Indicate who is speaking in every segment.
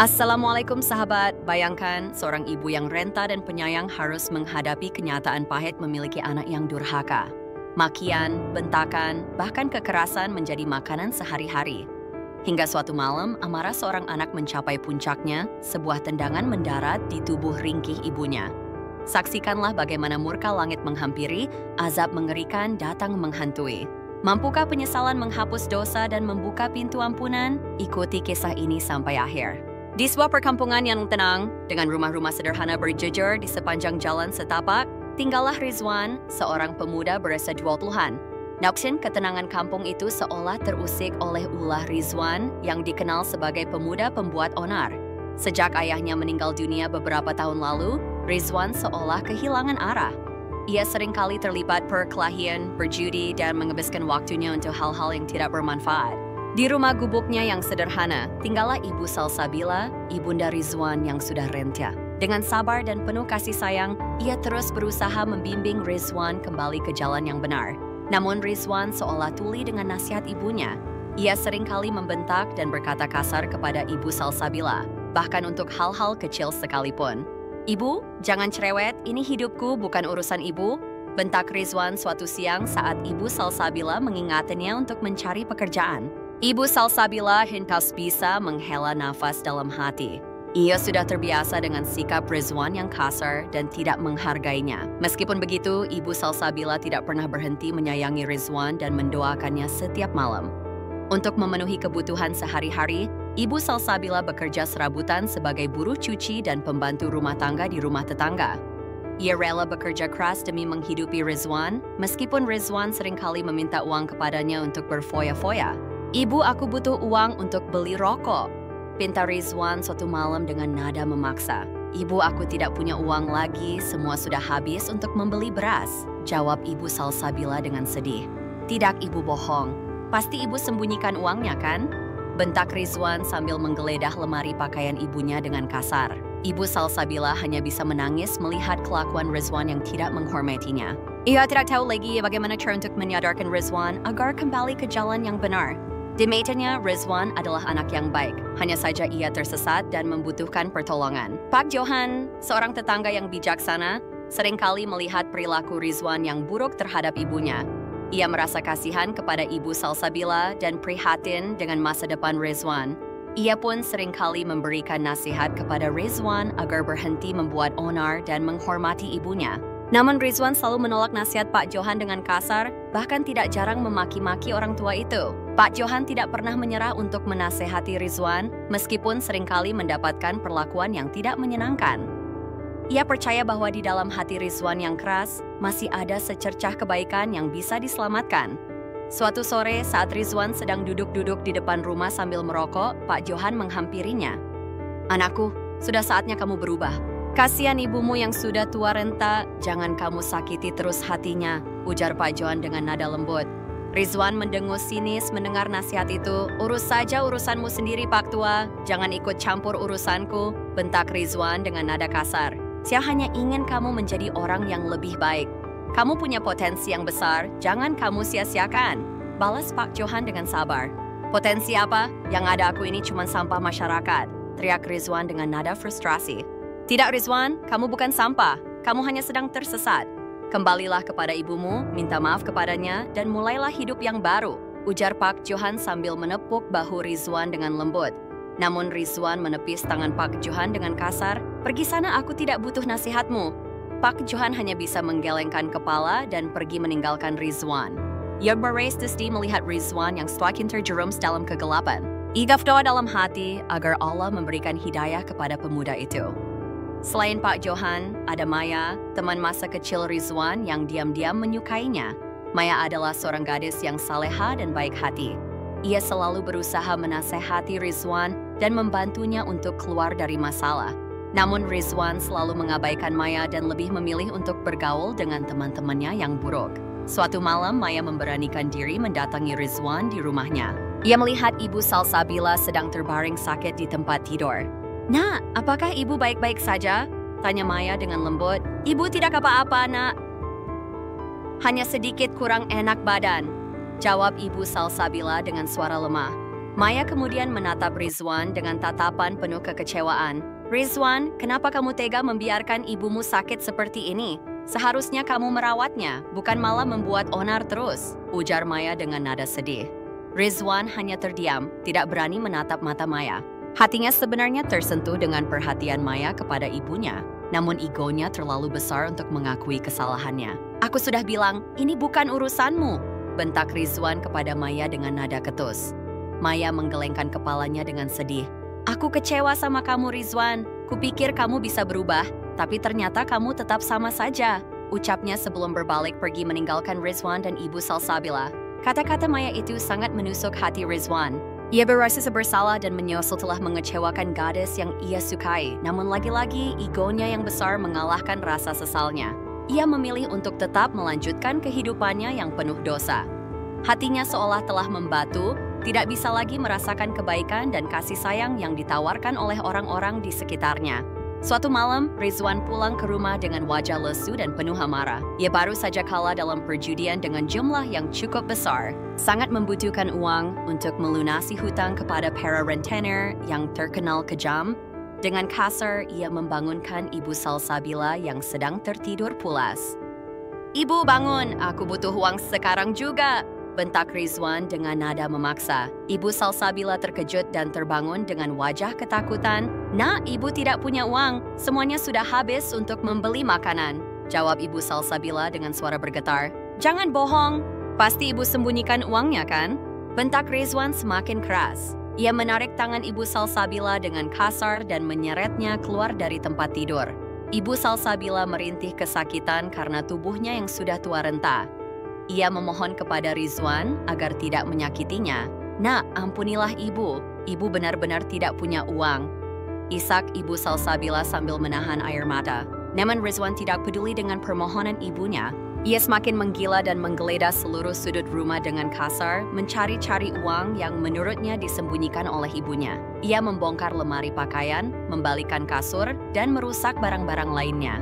Speaker 1: Assalamualaikum sahabat, bayangkan seorang ibu yang renta dan penyayang harus menghadapi kenyataan pahit memiliki anak yang durhaka. Makian, bentakan, bahkan kekerasan menjadi makanan sehari-hari. Hingga suatu malam, amarah seorang anak mencapai puncaknya, sebuah tendangan mendarat di tubuh ringkih ibunya. Saksikanlah bagaimana murka langit menghampiri, azab mengerikan datang menghantui. Mampukah penyesalan menghapus dosa dan membuka pintu ampunan? Ikuti kisah ini sampai akhir. Di sebuah perkampungan yang tenang, dengan rumah-rumah sederhana berjejer di sepanjang jalan setapak, tinggallah Rizwan, seorang pemuda berusia 20-an. Namun, ketenangan kampung itu seolah terusik oleh ulah Rizwan yang dikenal sebagai pemuda pembuat onar. Sejak ayahnya meninggal dunia beberapa tahun lalu, Rizwan seolah kehilangan arah. Ia seringkali terlibat perkelahian, berjudi, dan menghabiskan waktunya untuk hal-hal yang tidak bermanfaat. Di rumah gubuknya yang sederhana, tinggallah Ibu Salsabila, ibunda Rizwan yang sudah renta. Dengan sabar dan penuh kasih sayang, ia terus berusaha membimbing Rizwan kembali ke jalan yang benar. Namun Rizwan seolah tuli dengan nasihat ibunya. Ia seringkali membentak dan berkata kasar kepada Ibu Salsabila, bahkan untuk hal-hal kecil sekalipun. "Ibu, jangan cerewet, ini hidupku bukan urusan ibu," bentak Rizwan suatu siang saat Ibu Salsabila mengingatnya untuk mencari pekerjaan. Ibu Salsabila hentas bisa menghela nafas dalam hati. Ia sudah terbiasa dengan sikap Rizwan yang kasar dan tidak menghargainya. Meskipun begitu, Ibu Salsabila tidak pernah berhenti menyayangi Rizwan dan mendoakannya setiap malam. Untuk memenuhi kebutuhan sehari-hari, Ibu Salsabila bekerja serabutan sebagai buruh cuci dan pembantu rumah tangga di rumah tetangga. Ia rela bekerja keras demi menghidupi Rizwan, meskipun Rizwan seringkali meminta uang kepadanya untuk berfoya-foya. "Ibu, aku butuh uang untuk beli rokok," pinta Rizwan suatu malam dengan nada memaksa. "Ibu, aku tidak punya uang lagi, semua sudah habis untuk membeli beras," jawab Ibu Salsabila dengan sedih. "Tidak, ibu bohong. Pasti ibu sembunyikan uangnya, kan?" bentak Rizwan sambil menggeledah lemari pakaian ibunya dengan kasar. Ibu Salsabila hanya bisa menangis melihat kelakuan Rizwan yang tidak menghormatinya. Ia tidak tahu lagi bagaimana cara untuk menyadarkan Rizwan agar kembali ke jalan yang benar. Di matanya, Rizwan adalah anak yang baik. Hanya saja ia tersesat dan membutuhkan pertolongan. Pak Johan, seorang tetangga yang bijaksana, seringkali melihat perilaku Rizwan yang buruk terhadap ibunya. Ia merasa kasihan kepada Ibu Salsabila dan prihatin dengan masa depan Rizwan. Ia pun seringkali memberikan nasihat kepada Rizwan agar berhenti membuat onar dan menghormati ibunya. Namun Rizwan selalu menolak nasihat Pak Johan dengan kasar, bahkan tidak jarang memaki-maki orang tua itu. Pak Johan tidak pernah menyerah untuk menasehati Rizwan, meskipun seringkali mendapatkan perlakuan yang tidak menyenangkan. Ia percaya bahwa di dalam hati Rizwan yang keras, masih ada secercah kebaikan yang bisa diselamatkan. Suatu sore, saat Rizwan sedang duduk-duduk di depan rumah sambil merokok, Pak Johan menghampirinya. "Anakku, sudah saatnya kamu berubah. Kasihan ibumu yang sudah tua renta, jangan kamu sakiti terus hatinya," ujar Pak Johan dengan nada lembut. Rizwan mendengus sinis mendengar nasihat itu. "Urus saja urusanmu sendiri, Pak Tua. Jangan ikut campur urusanku," bentak Rizwan dengan nada kasar. "Saya hanya ingin kamu menjadi orang yang lebih baik. Kamu punya potensi yang besar, jangan kamu sia-siakan," balas Pak Johan dengan sabar. "Potensi apa? Yang ada aku ini cuma sampah masyarakat," teriak Rizwan dengan nada frustrasi. "Tidak, Rizwan, kamu bukan sampah. Kamu hanya sedang tersesat. Kembalilah kepada ibumu, minta maaf kepadanya, dan mulailah hidup yang baru," ujar Pak Johan sambil menepuk bahu Rizwan dengan lembut. Namun Rizwan menepis tangan Pak Johan dengan kasar. "Pergi sana, aku tidak butuh nasihatmu." Pak Johan hanya bisa menggelengkan kepala dan pergi meninggalkan Rizwan. Ia berais sedih melihat Rizwan yang semakin terjerumus dalam kegelapan. Ia berdoa dalam hati agar Allah memberikan hidayah kepada pemuda itu. Selain Pak Johan, ada Maya, teman masa kecil Rizwan yang diam-diam menyukainya. Maya adalah seorang gadis yang saleha dan baik hati. Ia selalu berusaha menasehati Rizwan dan membantunya untuk keluar dari masalah. Namun Rizwan selalu mengabaikan Maya dan lebih memilih untuk bergaul dengan teman-temannya yang buruk. Suatu malam, Maya memberanikan diri mendatangi Rizwan di rumahnya. Ia melihat Ibu Salsabila sedang terbaring sakit di tempat tidur. "Nak, apakah ibu baik-baik saja?" tanya Maya dengan lembut. "Ibu tidak apa-apa, nak. Hanya sedikit kurang enak badan," jawab Ibu Salsabila dengan suara lemah. Maya kemudian menatap Rizwan dengan tatapan penuh kekecewaan. Rizwan, kenapa kamu tega membiarkan ibumu sakit seperti ini? Seharusnya kamu merawatnya, bukan malah membuat onar terus, ujar Maya dengan nada sedih. Rizwan hanya terdiam, tidak berani menatap mata Maya. Hatinya sebenarnya tersentuh dengan perhatian Maya kepada ibunya, namun egonya terlalu besar untuk mengakui kesalahannya. Aku sudah bilang, ini bukan urusanmu, bentak Rizwan kepada Maya dengan nada ketus. Maya menggelengkan kepalanya dengan sedih. Aku kecewa sama kamu, Rizwan. Kupikir kamu bisa berubah, tapi ternyata kamu tetap sama saja, ucapnya sebelum berbalik pergi meninggalkan Rizwan dan Ibu Salsabila. Kata-kata Maya itu sangat menusuk hati Rizwan. Ia berasa bersalah dan menyesal telah mengecewakan gadis yang ia sukai, namun lagi-lagi egonya yang besar mengalahkan rasa sesalnya. Ia memilih untuk tetap melanjutkan kehidupannya yang penuh dosa. Hatinya seolah telah membatu, tidak bisa lagi merasakan kebaikan dan kasih sayang yang ditawarkan oleh orang-orang di sekitarnya. Suatu malam, Rizwan pulang ke rumah dengan wajah lesu dan penuh amarah. Ia baru saja kalah dalam perjudian dengan jumlah yang cukup besar. Sangat membutuhkan uang untuk melunasi hutang kepada para rentenir yang terkenal kejam. Dengan kasar, ia membangunkan Ibu Salsabila yang sedang tertidur pulas. Ibu bangun, aku butuh uang sekarang juga, bentak Rizwan dengan nada memaksa. Ibu Salsabila terkejut dan terbangun dengan wajah ketakutan. Nak, ibu tidak punya uang. Semuanya sudah habis untuk membeli makanan, jawab Ibu Salsabila dengan suara bergetar. Jangan bohong. Pasti ibu sembunyikan uangnya kan? Bentak Rizwan semakin keras. Ia menarik tangan Ibu Salsabila dengan kasar dan menyeretnya keluar dari tempat tidur. Ibu Salsabila merintih kesakitan karena tubuhnya yang sudah tua renta. Ia memohon kepada Rizwan agar tidak menyakitinya. Nak, ampunilah ibu. Ibu benar-benar tidak punya uang, isak Ibu Salsabila sambil menahan air mata. Namun Rizwan tidak peduli dengan permohonan ibunya. Ia semakin menggila dan menggeledah seluruh sudut rumah dengan kasar, mencari-cari uang yang menurutnya disembunyikan oleh ibunya. Ia membongkar lemari pakaian, membalikan kasur, dan merusak barang-barang lainnya.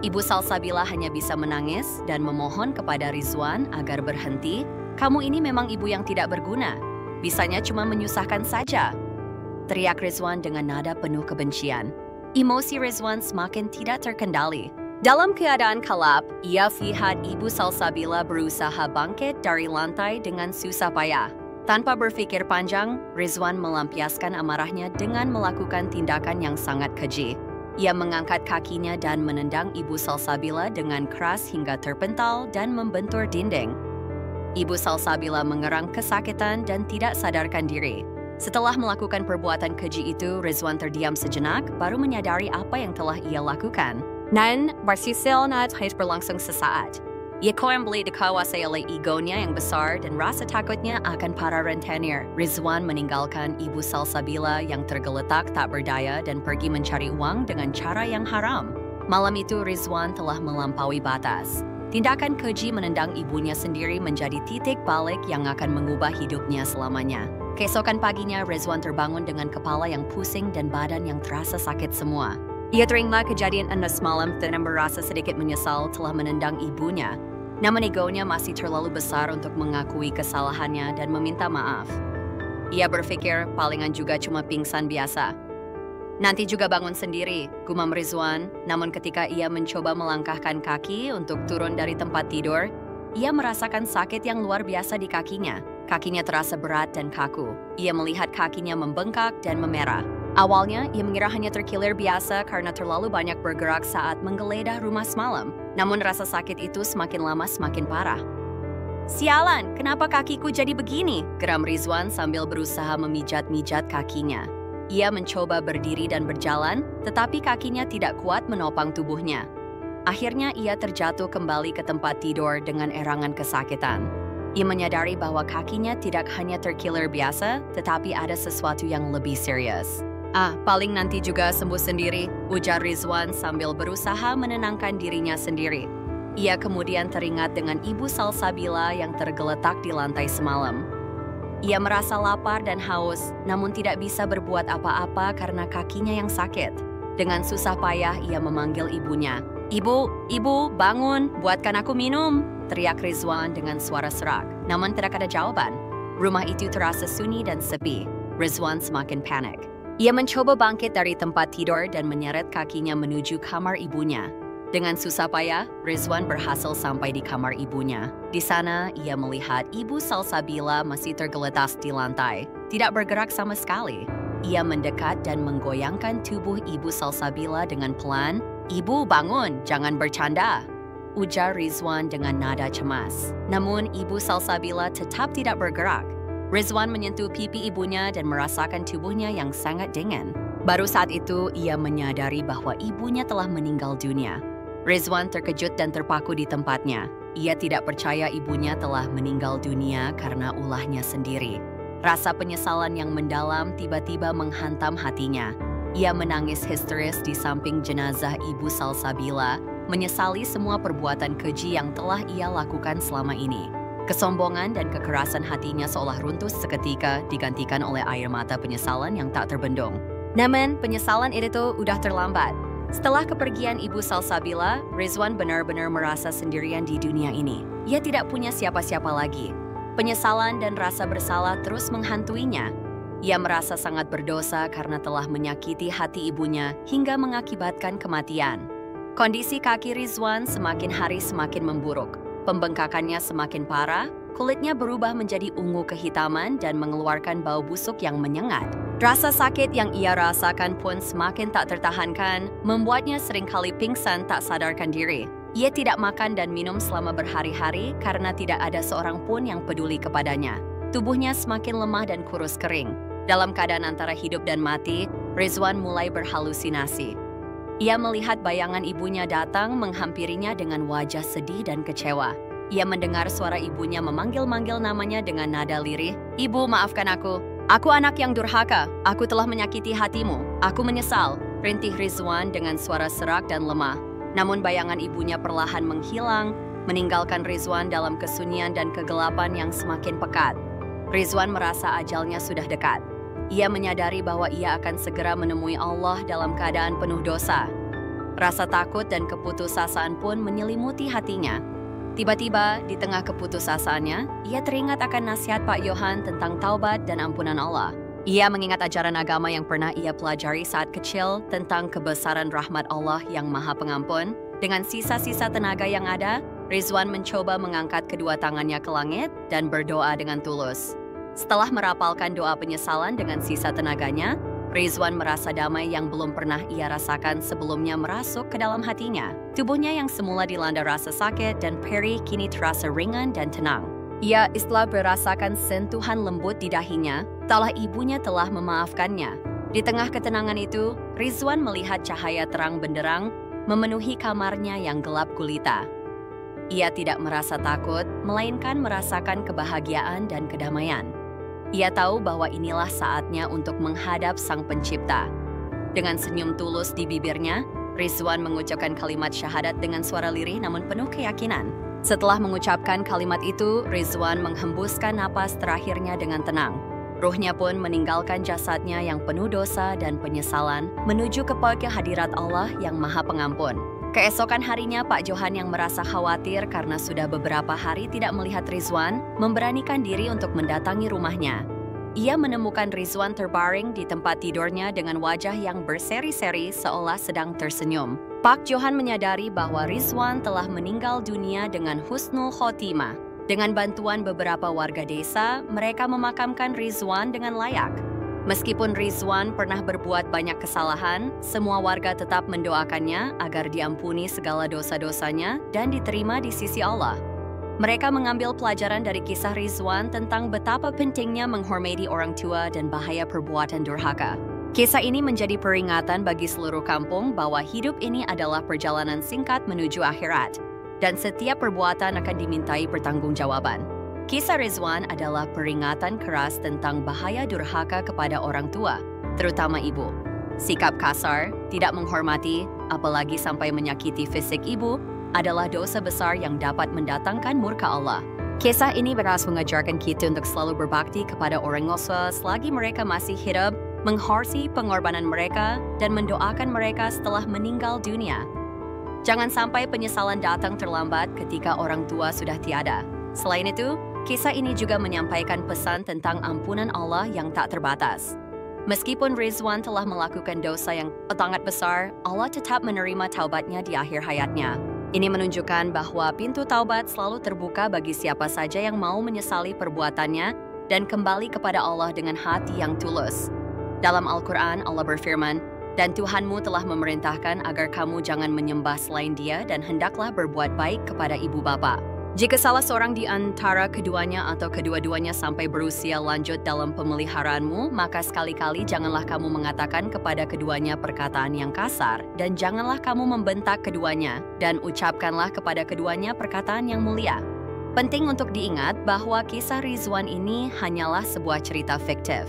Speaker 1: Ibu Salsabila hanya bisa menangis dan memohon kepada Rizwan agar berhenti. Kamu ini memang ibu yang tidak berguna. Bisanya cuma menyusahkan saja, teriak Rizwan dengan nada penuh kebencian. Emosi Rizwan semakin tidak terkendali. Dalam keadaan kalap, ia lihat Ibu Salsabila berusaha bangkit dari lantai dengan susah payah. Tanpa berpikir panjang, Rizwan melampiaskan amarahnya dengan melakukan tindakan yang sangat keji. Ia mengangkat kakinya dan menendang Ibu Salsabila dengan keras hingga terpental dan membentur dinding. Ibu Salsabila mengerang kesakitan dan tidak sadarkan diri. Setelah melakukan perbuatan keji itu, Rizwan terdiam sejenak, baru menyadari apa yang telah ia lakukan. Nan, bersisil na terus berlangsung sesaat. Ia kembali dikuasai oleh egonya yang besar dan rasa takutnya akan para rentenir. Rizwan meninggalkan Ibu Salsabila yang tergeletak tak berdaya dan pergi mencari uang dengan cara yang haram. Malam itu Rizwan telah melampaui batas. Tindakan keji menendang ibunya sendiri menjadi titik balik yang akan mengubah hidupnya selamanya. Keesokan paginya Rizwan terbangun dengan kepala yang pusing dan badan yang terasa sakit semua. Ia teringat kejadian semalam dan merasa sedikit menyesal telah menendang ibunya. Namun egonya masih terlalu besar untuk mengakui kesalahannya dan meminta maaf. Ia berpikir palingan juga cuma pingsan biasa. Nanti juga bangun sendiri, gumam Rizwan. Namun ketika ia mencoba melangkahkan kaki untuk turun dari tempat tidur, ia merasakan sakit yang luar biasa di kakinya. Kakinya terasa berat dan kaku. Ia melihat kakinya membengkak dan memerah. Awalnya, ia mengira hanya terkilir biasa karena terlalu banyak bergerak saat menggeledah rumah semalam. Namun rasa sakit itu semakin lama semakin parah. Sialan, kenapa kakiku jadi begini? Geram Rizwan sambil berusaha memijat-mijat kakinya. Ia mencoba berdiri dan berjalan, tetapi kakinya tidak kuat menopang tubuhnya. Akhirnya ia terjatuh kembali ke tempat tidur dengan erangan kesakitan. Ia menyadari bahwa kakinya tidak hanya terkilir biasa, tetapi ada sesuatu yang lebih serius. Paling nanti juga sembuh sendiri, ujar Rizwan sambil berusaha menenangkan dirinya sendiri. Ia kemudian teringat dengan Ibu Salsabila yang tergeletak di lantai semalam. Ia merasa lapar dan haus, namun tidak bisa berbuat apa-apa karena kakinya yang sakit. Dengan susah payah ia memanggil ibunya. Ibu, bangun, buatkan aku minum, teriak Rizwan dengan suara serak. Namun tidak ada jawaban. Rumah itu terasa sunyi dan sepi. Rizwan semakin panik. Ia mencoba bangkit dari tempat tidur dan menyeret kakinya menuju kamar ibunya. Dengan susah payah, Rizwan berhasil sampai di kamar ibunya. Di sana, ia melihat Ibu Salsabila masih tergeletas di lantai, tidak bergerak sama sekali. Ia mendekat dan menggoyangkan tubuh Ibu Salsabila dengan pelan. "Ibu, bangun, jangan bercanda," ujar Rizwan dengan nada cemas. Namun, Ibu Salsabila tetap tidak bergerak. Rizwan menyentuh pipi ibunya dan merasakan tubuhnya yang sangat dingin. Baru saat itu, ia menyadari bahwa ibunya telah meninggal dunia. Rizwan terkejut dan terpaku di tempatnya. Ia tidak percaya ibunya telah meninggal dunia karena ulahnya sendiri. Rasa penyesalan yang mendalam tiba-tiba menghantam hatinya. Ia menangis histeris di samping jenazah Ibu Salsabila, menyesali semua perbuatan keji yang telah ia lakukan selama ini. Kesombongan dan kekerasan hatinya seolah runtuh seketika digantikan oleh air mata penyesalan yang tak terbendung. Namun, penyesalan itu udah terlambat. Setelah kepergian Ibu Salsabila, Rizwan benar-benar merasa sendirian di dunia ini. Ia tidak punya siapa-siapa lagi. Penyesalan dan rasa bersalah terus menghantuinya. Ia merasa sangat berdosa karena telah menyakiti hati ibunya hingga mengakibatkan kematian. Kondisi kaki Rizwan semakin hari semakin memburuk. Pembengkakannya semakin parah, kulitnya berubah menjadi ungu kehitaman dan mengeluarkan bau busuk yang menyengat. Rasa sakit yang ia rasakan pun semakin tak tertahankan, membuatnya seringkali pingsan tak sadarkan diri. Ia tidak makan dan minum selama berhari-hari karena tidak ada seorang pun yang peduli kepadanya. Tubuhnya semakin lemah dan kurus kering. Dalam keadaan antara hidup dan mati, Rizwan mulai berhalusinasi. Ia melihat bayangan ibunya datang menghampirinya dengan wajah sedih dan kecewa. Ia mendengar suara ibunya memanggil-manggil namanya dengan nada lirih. "Ibu, maafkan aku. Aku anak yang durhaka. Aku telah menyakiti hatimu. Aku menyesal," rintih Rizwan dengan suara serak dan lemah. Namun bayangan ibunya perlahan menghilang, meninggalkan Rizwan dalam kesunyian dan kegelapan yang semakin pekat. Rizwan merasa ajalnya sudah dekat. Ia menyadari bahwa ia akan segera menemui Allah dalam keadaan penuh dosa. Rasa takut dan keputusasaan pun menyelimuti hatinya. Tiba-tiba, di tengah keputusasaannya, ia teringat akan nasihat Pak Yohan tentang taubat dan ampunan Allah. Ia mengingat ajaran agama yang pernah ia pelajari saat kecil tentang kebesaran rahmat Allah yang Maha Pengampun. Dengan sisa-sisa tenaga yang ada, Rizwan mencoba mengangkat kedua tangannya ke langit dan berdoa dengan tulus. Setelah merapalkan doa penyesalan dengan sisa tenaganya, Rizwan merasa damai yang belum pernah ia rasakan sebelumnya merasuk ke dalam hatinya. Tubuhnya yang semula dilanda rasa sakit dan perih kini terasa ringan dan tenang. Ia istilah merasakan sentuhan lembut di dahinya, seolah ibunya telah memaafkannya. Di tengah ketenangan itu, Rizwan melihat cahaya terang benderang memenuhi kamarnya yang gelap gulita. Ia tidak merasa takut, melainkan merasakan kebahagiaan dan kedamaian. Ia tahu bahwa inilah saatnya untuk menghadap Sang Pencipta. Dengan senyum tulus di bibirnya, Rizwan mengucapkan kalimat syahadat dengan suara lirih namun penuh keyakinan. Setelah mengucapkan kalimat itu, Rizwan menghembuskan napas terakhirnya dengan tenang. Ruhnya pun meninggalkan jasadnya yang penuh dosa dan penyesalan menuju ke hadirat Allah yang Maha Pengampun. Keesokan harinya, Pak Johan yang merasa khawatir karena sudah beberapa hari tidak melihat Rizwan, memberanikan diri untuk mendatangi rumahnya. Ia menemukan Rizwan terbaring di tempat tidurnya dengan wajah yang berseri-seri seolah sedang tersenyum. Pak Johan menyadari bahwa Rizwan telah meninggal dunia dengan husnul khotimah. Dengan bantuan beberapa warga desa, mereka memakamkan Rizwan dengan layak. Meskipun Rizwan pernah berbuat banyak kesalahan, semua warga tetap mendoakannya agar diampuni segala dosa-dosanya dan diterima di sisi Allah. Mereka mengambil pelajaran dari kisah Rizwan tentang betapa pentingnya menghormati orang tua dan bahaya perbuatan durhaka. Kisah ini menjadi peringatan bagi seluruh kampung bahwa hidup ini adalah perjalanan singkat menuju akhirat, dan setiap perbuatan akan dimintai pertanggungjawaban. Kisah Rizwan adalah peringatan keras tentang bahaya durhaka kepada orang tua, terutama ibu. Sikap kasar, tidak menghormati, apalagi sampai menyakiti fisik ibu, adalah dosa besar yang dapat mendatangkan murka Allah. Kisah ini berhasil mengajarkan kita untuk selalu berbakti kepada orang tua selagi mereka masih hidup, menghargai pengorbanan mereka, dan mendoakan mereka setelah meninggal dunia. Jangan sampai penyesalan datang terlambat ketika orang tua sudah tiada. Selain itu, Kisah ini juga menyampaikan pesan tentang ampunan Allah yang tak terbatas. Meskipun Rizwan telah melakukan dosa yang sangat besar, Allah tetap menerima taubatnya di akhir hayatnya. Ini menunjukkan bahwa pintu taubat selalu terbuka bagi siapa saja yang mau menyesali perbuatannya dan kembali kepada Allah dengan hati yang tulus. Dalam Al-Quran, Allah berfirman, "Dan Tuhanmu telah memerintahkan agar kamu jangan menyembah selain Dia dan hendaklah berbuat baik kepada ibu bapa." Jika salah seorang di antara keduanya atau kedua-duanya sampai berusia lanjut dalam pemeliharaanmu, maka sekali-kali janganlah kamu mengatakan kepada keduanya perkataan yang kasar, dan janganlah kamu membentak keduanya, dan ucapkanlah kepada keduanya perkataan yang mulia. Penting untuk diingat bahwa kisah Rizwan ini hanyalah sebuah cerita fiktif.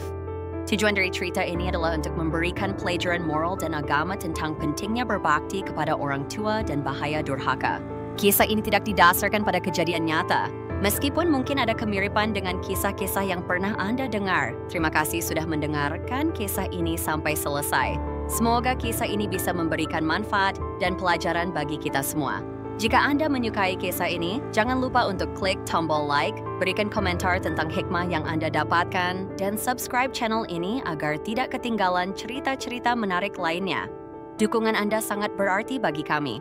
Speaker 1: Tujuan dari cerita ini adalah untuk memberikan pelajaran moral dan agama tentang pentingnya berbakti kepada orang tua dan bahaya durhaka. Kisah ini tidak didasarkan pada kejadian nyata, meskipun mungkin ada kemiripan dengan kisah-kisah yang pernah Anda dengar. Terima kasih sudah mendengarkan kisah ini sampai selesai. Semoga kisah ini bisa memberikan manfaat dan pelajaran bagi kita semua. Jika Anda menyukai kisah ini, jangan lupa untuk klik tombol like, berikan komentar tentang hikmah yang Anda dapatkan, dan subscribe channel ini agar tidak ketinggalan cerita-cerita menarik lainnya. Dukungan Anda sangat berarti bagi kami.